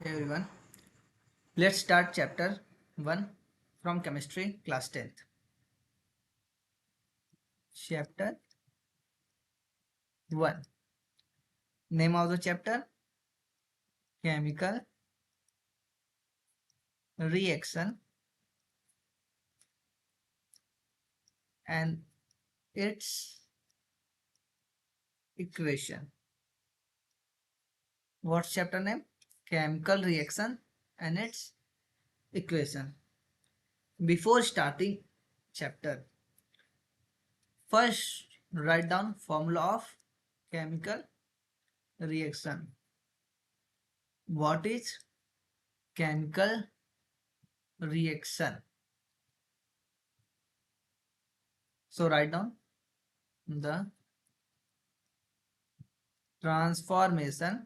Hey everyone, let's start chapter 1 from chemistry class 10th. Chapter 1. Name of the chapter: Chemical Reaction and its Equation. What's chapter name? Chemical Reaction and its Equation. Before starting chapter, first write down formula of chemical reaction. What is chemical reaction? So write down the transformation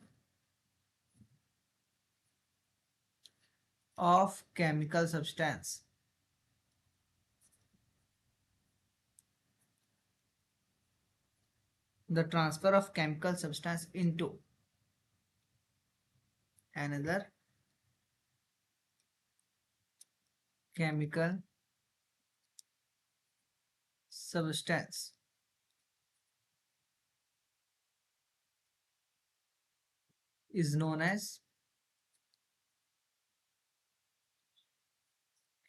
of chemical substance. The transfer of chemical substance into another chemical substance is known as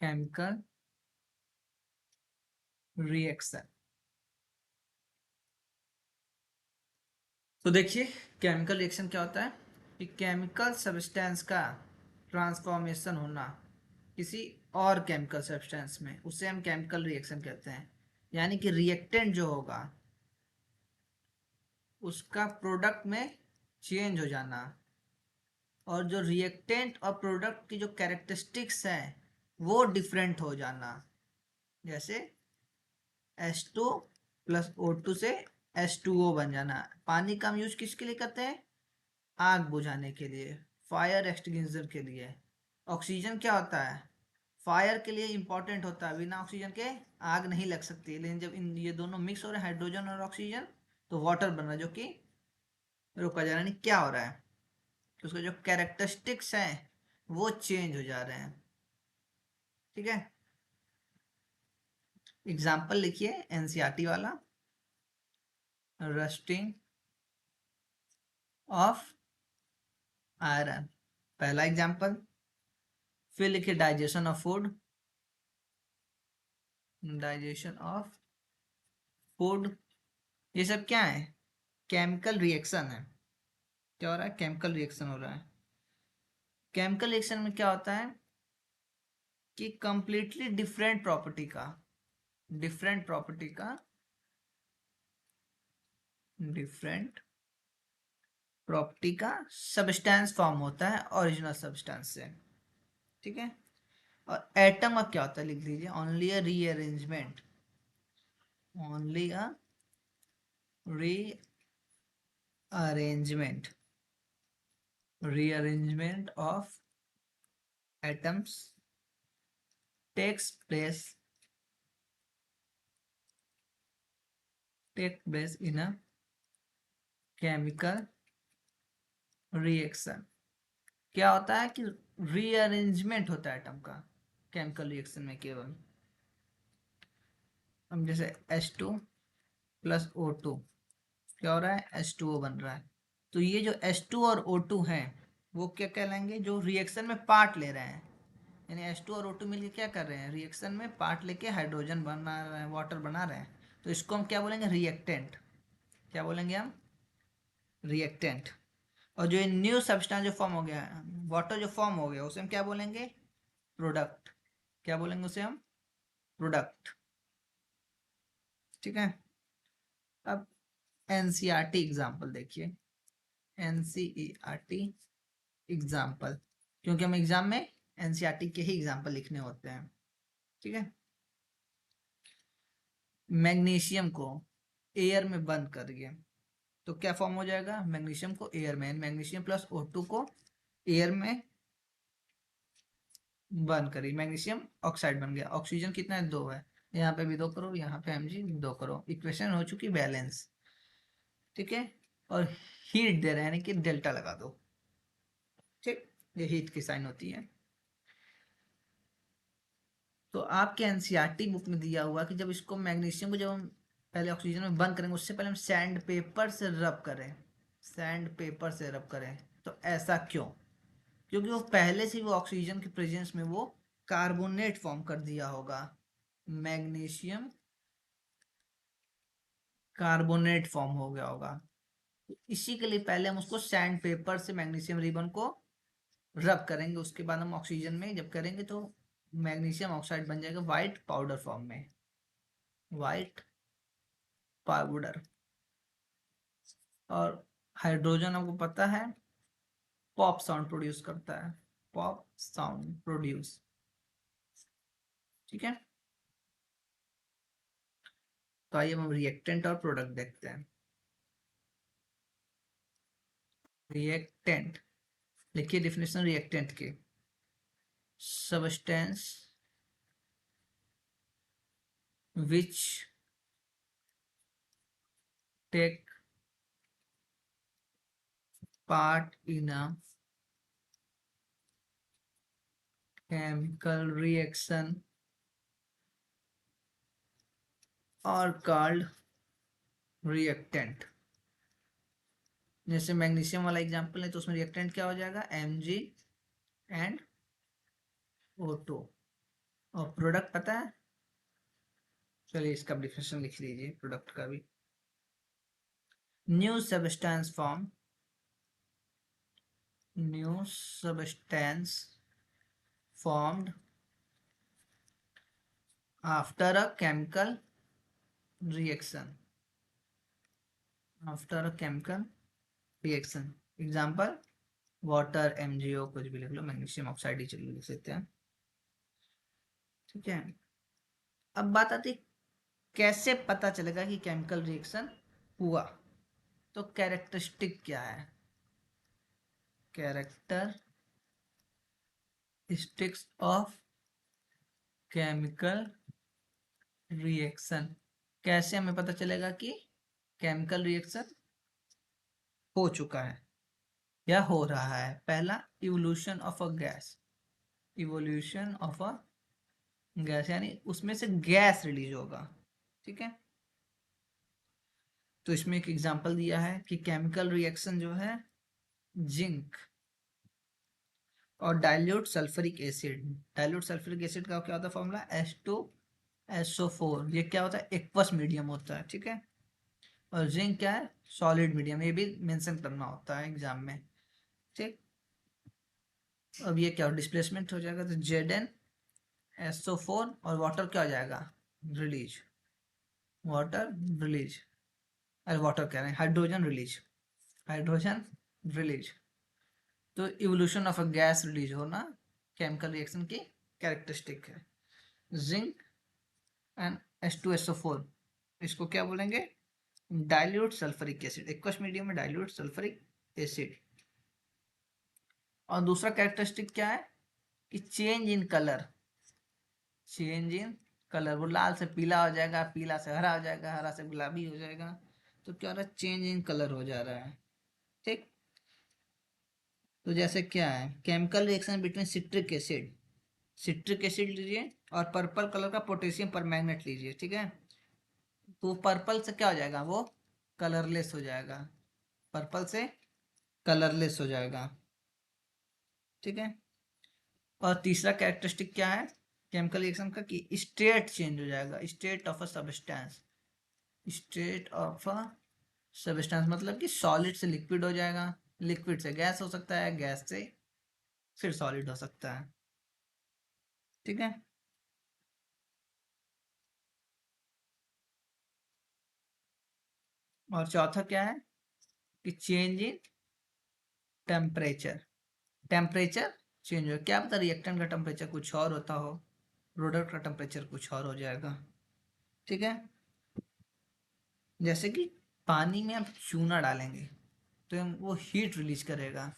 chemical reaction. तो देखिए chemical reaction क्या होता है कि chemical substance का transformation होना किसी और केमिकल सब्सटेंस में, उसे हम केमिकल रिएक्शन कहते हैं। यानी कि रिएक्टेंट जो होगा उसका प्रोडक्ट में चेंज हो जाना, और जो रिएक्टेंट और प्रोडक्ट की जो कैरेक्टरिस्टिक्स हैं वो डिफरेंट हो जाना। जैसे H2 प्लस O2 से H2O बन जाना। पानी का हम यूज किसके लिए करते हैं? आग बुझाने के लिए, फायर एक्सटिंग्विशर के लिए। ऑक्सीजन क्या होता है? फायर के लिए इंपॉर्टेंट होता है, बिना ऑक्सीजन के आग नहीं लग सकती। लेकिन जब इन ये दोनों मिक्स हो रहे हैं, हाइड्रोजन और ऑक्सीजन, तो वाटर बन रहा है, जो कि रुका जा रहा है। क्या हो रहा है कि उसके जो कैरेक्टरिस्टिक्स हैं वो चेंज हो जा रहे हैं। ठीक है, एग्जाम्पल लिखिए एनसीईआरटी वाला, रस्टिंग ऑफ आयरन, पहला एग्जाम्पल। फिर लिखिए digestion of food, digestion of food. ये सब क्या है? केमिकल रिएक्शन है। क्या हो रहा है? केमिकल रिएक्शन हो रहा है। केमिकल रिएक्शन में क्या होता है कि कंप्लीटली डिफरेंट प्रॉपर्टी का डिफरेंट प्रॉपर्टी का सब्सटेंस फॉर्म होता है ओरिजिनल सब्सटेंस से। ठीक है, और एटम का क्या होता है? लिख लीजिए only a rearrangement, only a rearrangement rearrangement of atoms takes place in a chemical reaction। क्या होता है कि रीअरेंजमेंट होता है एटम का केमिकल रिएक्शन में केवल। हम जैसे H2 प्लस O2, क्या हो रहा है? H2O बन रहा है। तो ये जो H2 और O2 हैं वो क्या कहलाएंगे? जो रिएक्शन में पार्ट ले रहे हैं। यानी H2 और O2 मिलकर क्या कर रहे हैं? रिएक्शन में पार्ट लेके हाइड्रोजन बना रहे हैं, वाटर बना रहे हैं। तो इसको हम क्या बोलेंगे? रिएक्टेंट। क्या बोलेंगे हम? रिएक्टेंट। और जो न्यू सब्सटेंस जो फॉर्म हो गया, वाटर जो फॉर्म हो गया, उसे हम क्या बोलेंगे? प्रोडक्ट। क्या बोलेंगे उसे हम? प्रोडक्ट। ठीक है, अब एनसीईआरटी एग्जाम्पल देखिए, एनसीईआरटी एग्जाम्पल, क्योंकि हम एग्जाम में एनसीईआरटी के ही एग्जाम्पल लिखने होते हैं। ठीक है, मैग्नीशियम को एयर में बंद करिए तो क्या फॉर्म हो जाएगा? मैग्नीशियम को एयर में, मैग्नीशियम प्लस O2 को एयर में बंद करिए, मैग्नीशियम ऑक्साइड बन गया। ऑक्सीजन कितना है? 2 है। यहाँ पे भी 2 करो, यहाँ पे Mg 2 करो। इक्वेशन हो चुकी बैलेंस। ठीक है, और हीट दे रहे हैं यानी कि डेल्टा लगा दो। ठीक, ये हीट की साइन होती है। तो आपके एनसीईआरटी बुक में दिया हुआ कि जब इसको मैग्नीशियम को जब हम पहले ऑक्सीजन में बंद करेंगे उससे पहले हम सैंड पेपर से रब करें, सैंड पेपर से रब करें। तो ऐसा क्यों? क्योंकि वो पहले से ही वो ऑक्सीजन के प्रेजेंस में वो कार्बोनेट फॉर्म कर दिया होगा, मैग्नीशियम कार्बोनेट फॉर्म हो गया होगा। तो इसी के लिए पहले हम उसको सैंड पेपर से मैग्नीशियम रिबन को रब करेंगे, उसके बाद हम ऑक्सीजन में जब करेंगे तो मैग्नीशियम ऑक्साइड बन जाएगा वाइट पाउडर फॉर्म में, वाइट पाउडर। और हाइड्रोजन आपको पता है पॉप साउंड प्रोड्यूस करता है, पॉप साउंड प्रोड्यूस। ठीक है, तो आइए हम रिएक्टेंट और प्रोडक्ट देखते हैं। रिएक्टेंट, लिखिए डिफिनेशन रिएक्टेंट की। Substance which take part in a chemical reaction are called reactant। जैसे मैग्नीशियम वाला एग्जांपल है तो उसमें रिएक्टेंट क्या हो जाएगा, Mg एंड O2। और प्रोडक्ट पता है, चलिए इसका डिफिनेशन लिख लीजिए प्रोडक्ट का भी। New substance form, new substance formed after a chemical reaction, after a chemical reaction। Example water, MgO, कुछ भी लिख लो, मैग्नीशियम ऑक्साइड ही चलिए लिख सकते हैं। ठीक है, अब बात आती है कैसे पता चलेगा कि केमिकल रिएक्शन हुआ। तो कैरेक्टरिस्टिक क्या है, कैरेक्टरिस्टिक्स ऑफ केमिकल रिएक्शन। कैसे हमें पता चलेगा कि केमिकल रिएक्शन हो चुका है या हो रहा है? पहला, evolution of a gas, evolution of a gas यानी उसमें से गैस रिलीज होगा। ठीक है, तो इसमें एक एग्जांपल दिया है कि केमिकल रिएक्शन जो है जिंक और dilute sulphuric acid, dilute sulphuric acid का क्या होता है फॉर्मूला, H2SO4। ये क्या होता है, एक्वस मीडियम होता है। ठीक है, और जिंक क्या है, सॉलिड मीडियम, ये भी मेंशन करना होता है एग्जाम में। ठीक, अब ये क्या डिस्प्लेसमेंट हो जाएगा, तो ZnSO4 और वाटर क्या हो जाएगा, रिलीज, वाटर रिलीज, अरे वाटर कह रहे हैं, हाइड्रोजन रिलीज, हाइड्रोजन रिलीज। तो evolution of a gas release होना केमिकल रिएक्शन की कैरेक्टरिस्टिक है। जिंक एंड H2SO4, इसको क्या बोलेंगे, dilute sulphuric acid, aqueous medium में डाइल्यूट सल्फ्यूरिक एसिड। और दूसरा कैरेक्टरिस्टिक क्या है कि change in colour, change in colour, वो लाल से पीला हो जाएगा, पीला से हरा हो जाएगा, हरा से गुलाबी हो जाएगा। तो क्या हो रहा है, चेंज इन कलर हो जा रहा है। ठीक, तो जैसे क्या है, chemical reaction between citric acid, citric acid लीजिए और पर्पल कलर का पोटेशियम परमैंगनेट लीजिए। ठीक है, तो पर्पल से क्या हो जाएगा, वो कलरलेस हो जाएगा, पर्पल से कलरलेस हो जाएगा। ठीक है, और तीसरा कैरेक्टरिस्टिक क्या है केमिकल रिएक्शन का कि स्टेट चेंज हो जाएगा, state of a substance, state of a substance मतलब कि सॉलिड से लिक्विड हो जाएगा, लिक्विड से गैस हो सकता है, गैस से फिर सॉलिड हो सकता है। ठीक है, और चौथा क्या है कि change in temperature, temperature change हो, क्या पता रिएक्टेंट का टेम्परेचर कुछ और होता हो, प्रोडक्ट का टेम्परेचर कुछ और हो जाएगा। ठीक है, जैसे कि पानी में आप चूना डालेंगे तो हम वो हीट रिलीज करेगा,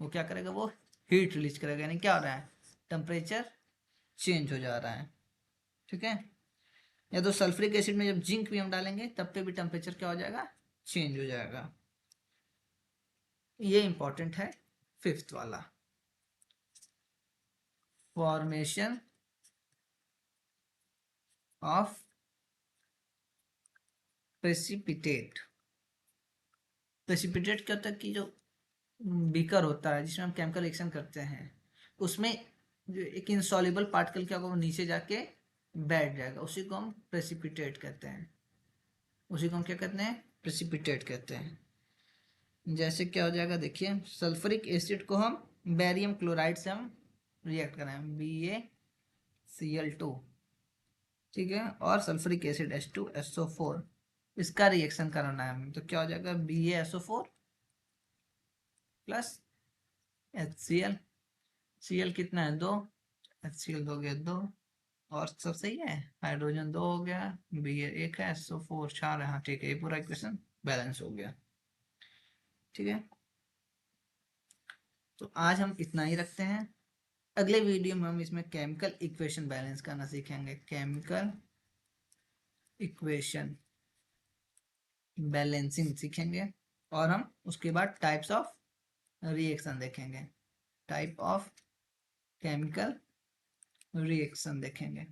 वो क्या करेगा, वो हीट रिलीज करेगा, यानी क्या हो रहा है, टेम्परेचर चेंज हो जा रहा है। ठीक है, या तो सल्फ्यूरिक एसिड में जब जिंक भी हम डालेंगे तब पे भी टेम्परेचर क्या हो जाएगा, चेंज हो जाएगा। ये इंपॉर्टेंट है फिफ्थ वाला, फॉर्मेशन ऑफ प्रेसिपिटेट। प्रेसिपिटेट क्या होता है कि जो बीकर होता है जिसमें हम केमिकल रिएक्शन करते हैं, उसमें जो एक इंसॉल्युबल पार्टिकल क्या होगा, वो नीचे जाके बैठ जाएगा, उसी को हम प्रेसिपिटेट कहते हैं। उसी को हम क्या कहते हैं, प्रेसिपिटेट कहते हैं। जैसे क्या हो जाएगा, देखिए सल्फ्यूरिक एसिड को हम बेरियम क्लोराइड से हम रिएक्ट कराएं, BaCl2, ठीक है, और सल्फ्यूरिक एसिड H2SO4, इसका रिएक्शन कराना है हमें, तो क्या हो जाएगा, BaSO4 प्लस HCl। Cl कितना है, 2, HCl हो गया 2, और सब सही है, हाइड्रोजन 2 हो गया, Ba 1 है, SO4 4 है, हाँ ठीक है, ये पूरा इक्वेशन बैलेंस हो गया। ठीक है, तो आज हम इतना ही रखते हैं। अगले वीडियो में हम इसमें केमिकल इक्वेशन बैलेंस करना सीखेंगे, केमिकल इक्वेशन बैलेंसिंग सीखेंगे, और हम उसके बाद टाइप्स ऑफ रिएक्शन देखेंगे, टाइप ऑफ केमिकल रिएक्शन देखेंगे।